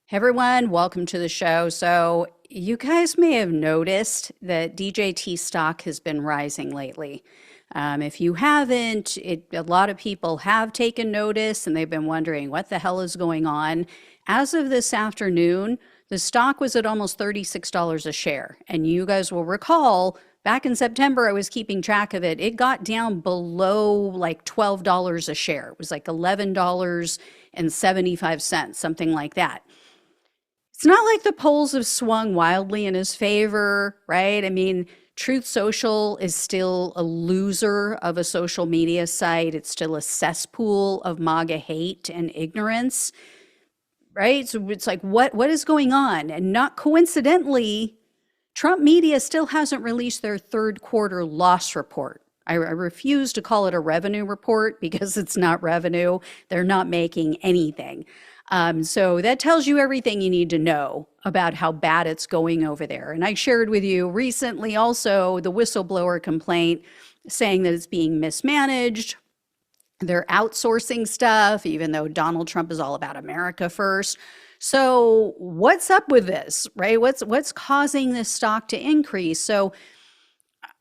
Hey everyone, welcome to the show. So, you guys may have noticed that DJT stock has been rising lately. If you haven't, a lot of people have taken notice and they've been wondering what the hell is going on. As of this afternoon, the stock was at almost $36 a share. And you guys will recall back in September, I was keeping track of it. It got down below like $12 a share. It was like $11.75, something like that. It's not like the polls have swung wildly in his favor, right? I mean, Truth Social is still a loser of a social media site. It's still a cesspool of MAGA hate and ignorance, right? So it's like, what is going on? And not coincidentally, Trump media still hasn't released their third quarter loss report. I refuse to call it a revenue report because it's not revenue. They're not making anything. So that tells you everything you need to know about how bad it's going over there. And I shared with you recently also the whistleblower complaint saying that it's being mismanaged. They're outsourcing stuff, even though Donald Trump is all about America first. So what's up with this, right? What's causing this stock to increase? So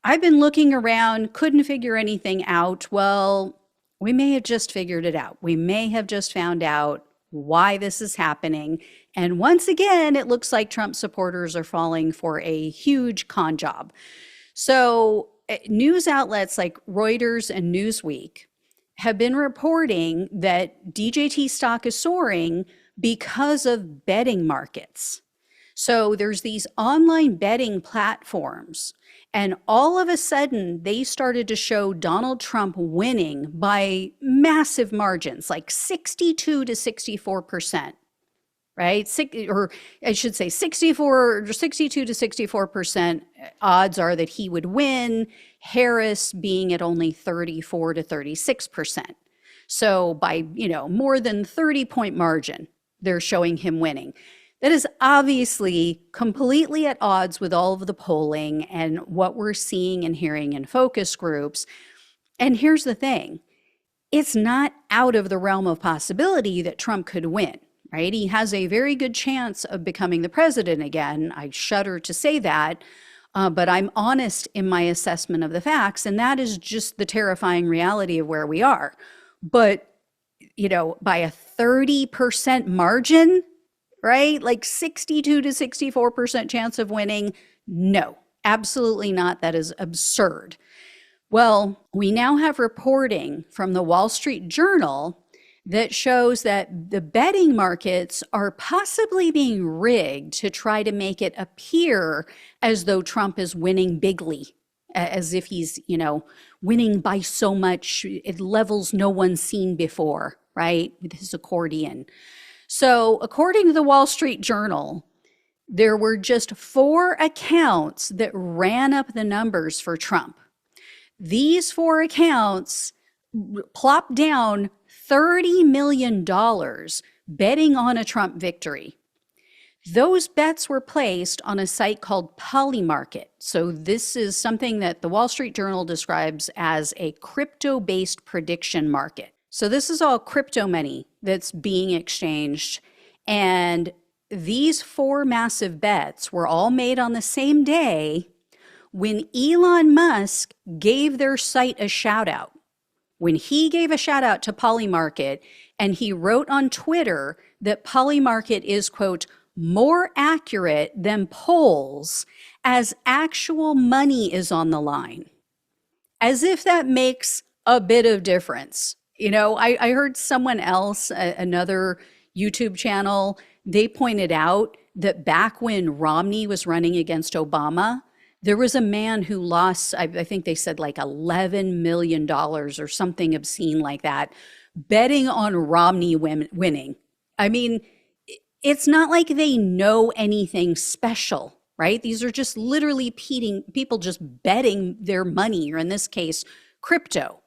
I've been looking around, couldn't figure anything out. Well, we may have just figured it out. We may have just found out why this is happening. And once again, it looks like Trump supporters are falling for a huge con job. So news outlets like Reuters and Newsweek have been reporting that DJT stock is soaring because of betting markets. So there's these online betting platforms, and all of a sudden they started to show Donald Trump winning by massive margins, like 62 to 64%, right? Or I should say 62 to 64% odds are that he would win, Harris being at only 34 to 36%. So by, more than 30-point margin, they're showing him winning. That is obviously completely at odds with all of the polling and what we're seeing and hearing in focus groups. And here's the thing, it's not out of the realm of possibility that Trump could win, right? He has a very good chance of becoming the president again. I shudder to say that, but I'm honest in my assessment of the facts, and that is just the terrifying reality of where we are. But, by a 30% margin, right? Like 62 to 64% chance of winning. No, absolutely not. That is absurd. Well, we now have reporting from the Wall Street Journal that shows that the betting markets are possibly being rigged to try to make it appear as though Trump is winning bigly, as if he's, winning by so much at levels no one's seen before, right? With his accordion. So according to the Wall Street Journal, there were just 4 accounts that ran up the numbers for Trump. These 4 accounts plopped down $30 million betting on a Trump victory. Those bets were placed on a site called Polymarket. So this is something that the Wall Street Journal describes as a crypto-based prediction market. So this is all crypto money that's being exchanged. And these 4 massive bets were all made on the same day when Elon Musk gave their site a shout out. When he gave a shout out to Polymarket, and he wrote on Twitter that Polymarket is, quote, more accurate than polls as actual money is on the line. As if that makes a bit of difference. I heard someone else, another YouTube channel, they pointed out that back when Romney was running against Obama, there was a man who lost, I think they said like $11 million or something obscene like that, betting on Romney winning. I mean, it's not like they know anything special, right? These are just literally people just betting their money, or in this case, crypto.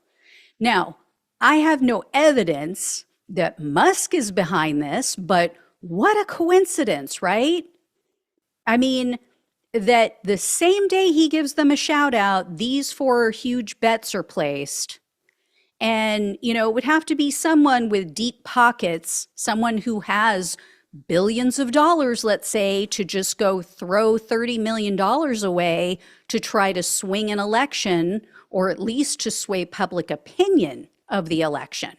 Now, I have no evidence that Musk is behind this, but what a coincidence, right? I mean, that the same day he gives them a shout out, these 4 huge bets are placed. And, it would have to be someone with deep pockets, someone who has billions of dollars, let's say, to just go throw $30 million away to try to swing an election, or at least to sway public opinion of the election.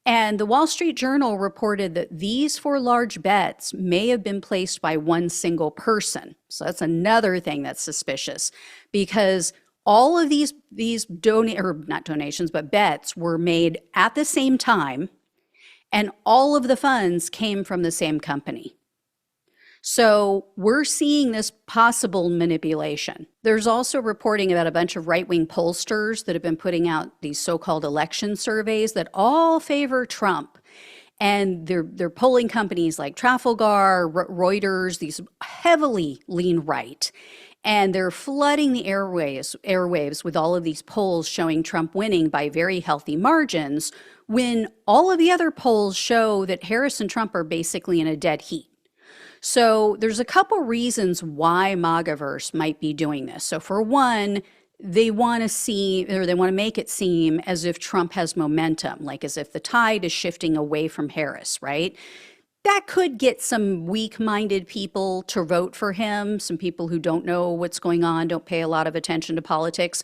And the Wall Street Journal reported that these 4 large bets may have been placed by one single person. So that's another thing that's suspicious, because all of these not donations, but bets were made at the same time, and all of the funds came from the same company. So we're seeing this possible manipulation. There's also reporting about a bunch of right-wing pollsters that have been putting out these so-called election surveys that all favor Trump. And they're polling companies like Trafalgar, Reuters, these heavily lean right. And they're flooding the airwaves with all of these polls showing Trump winning by very healthy margins, when all of the other polls show that Harris and Trump are basically in a dead heat. So there's a couple reasons why MAGAverse might be doing this. So for one, they want to make it seem as if Trump has momentum, like as if the tide is shifting away from Harris, right? That could get some weak-minded people to vote for him, some people who don't know what's going on, don't pay a lot of attention to politics.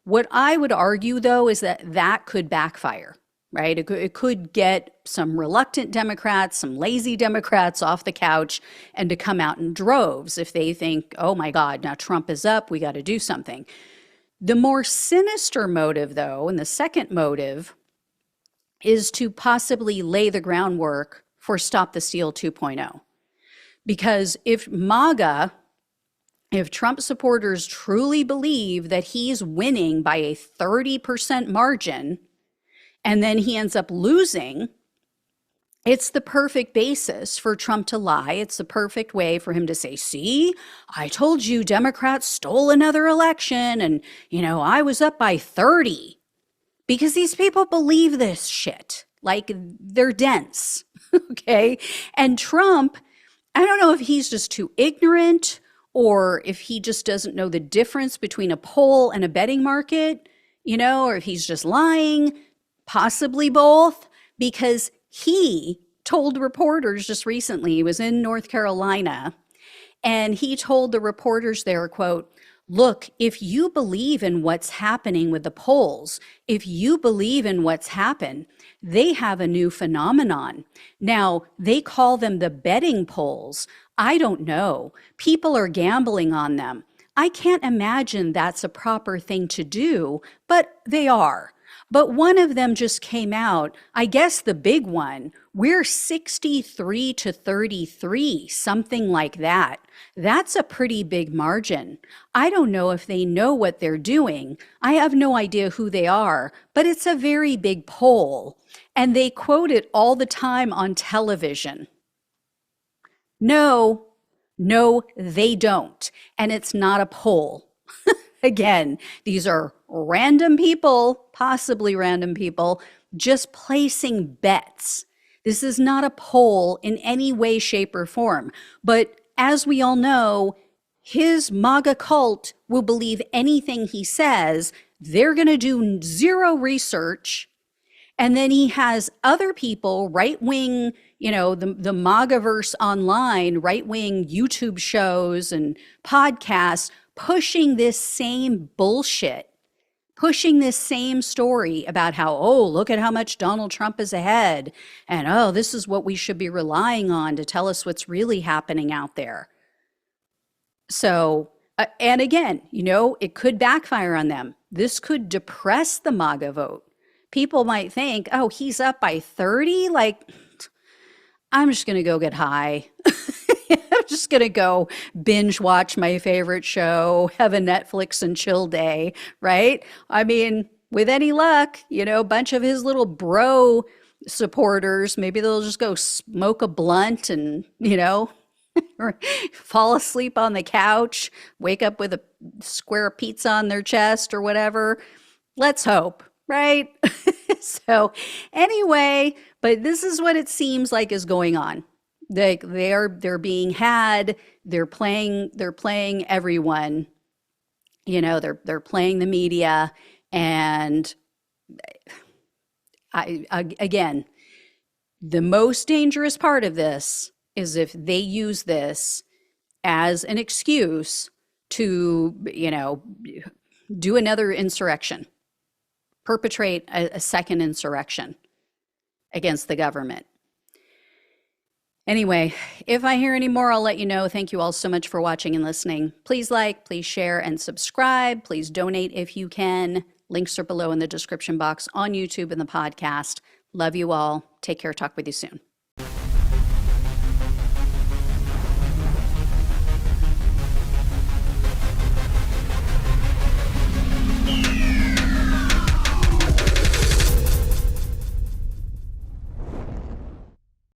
What I would argue, though, is that could backfire. Right? It could get some reluctant Democrats, some lazy Democrats off the couch, and to come out in droves if they think, oh my God, now Trump is up, we got to do something. The more sinister motive, though, and the second motive, is to possibly lay the groundwork for Stop the Steal 2.0. Because if Trump supporters truly believe that he's winning by a 30% margin, and then he ends up losing, it's the perfect basis for Trump to lie. It's the perfect way for him to say, see, I told you Democrats stole another election, and, I was up by 30. Because these people believe this shit. Like, they're dense, okay? And Trump, I don't know if he's just too ignorant, or if he just doesn't know the difference between a poll and a betting market, or if he's just lying. Possibly both, because he told reporters just recently, he was in North Carolina, and he told the reporters there, quote, look, if you believe in what's happening with the polls, if you believe in what's happened, they have a new phenomenon. Now, they call them the betting polls. I don't know. People are gambling on them. I can't imagine that's a proper thing to do, but they are. But one of them just came out, I guess the big one, we're 63 to 33, something like that. That's a pretty big margin. I don't know if they know what they're doing. I have no idea who they are, but it's a very big poll. And they quote it all the time on television. No, they don't. And it's not a poll. Again, these are random people, possibly random people, just placing bets. This is not a poll in any way, shape, or form. But as we all know, his MAGA cult will believe anything he says. They're going to do zero research. And then he has other people, right-wing, the MAGAverse online, right-wing YouTube shows and podcasts, pushing this same bullshit, pushing this same story about how, oh, look at how much Donald Trump is ahead. And, oh, this is what we should be relying on to tell us what's really happening out there. So, and again, it could backfire on them. This could depress the MAGA vote. People might think, oh, he's up by 30? Like, I'm just going to go get high. I'm just going to go binge watch my favorite show, have a Netflix and chill day, right? I mean, with any luck, a bunch of his little bro supporters, maybe they'll just go smoke a blunt and, or fall asleep on the couch, wake up with a square pizza on their chest or whatever. Let's hope, right? So anyway, but this is what it seems like is going on. They're being had. They're playing everyone. They're playing the media, and again, the most dangerous part of this is if they use this as an excuse to, do another insurrection, perpetrate a second insurrection against the government. Anyway, if I hear any more, I'll let you know. Thank you all so much for watching and listening. Please like, please share, and subscribe. Please donate if you can. Links are below in the description box on YouTube and the podcast. Love you all. Take care. Talk with you soon.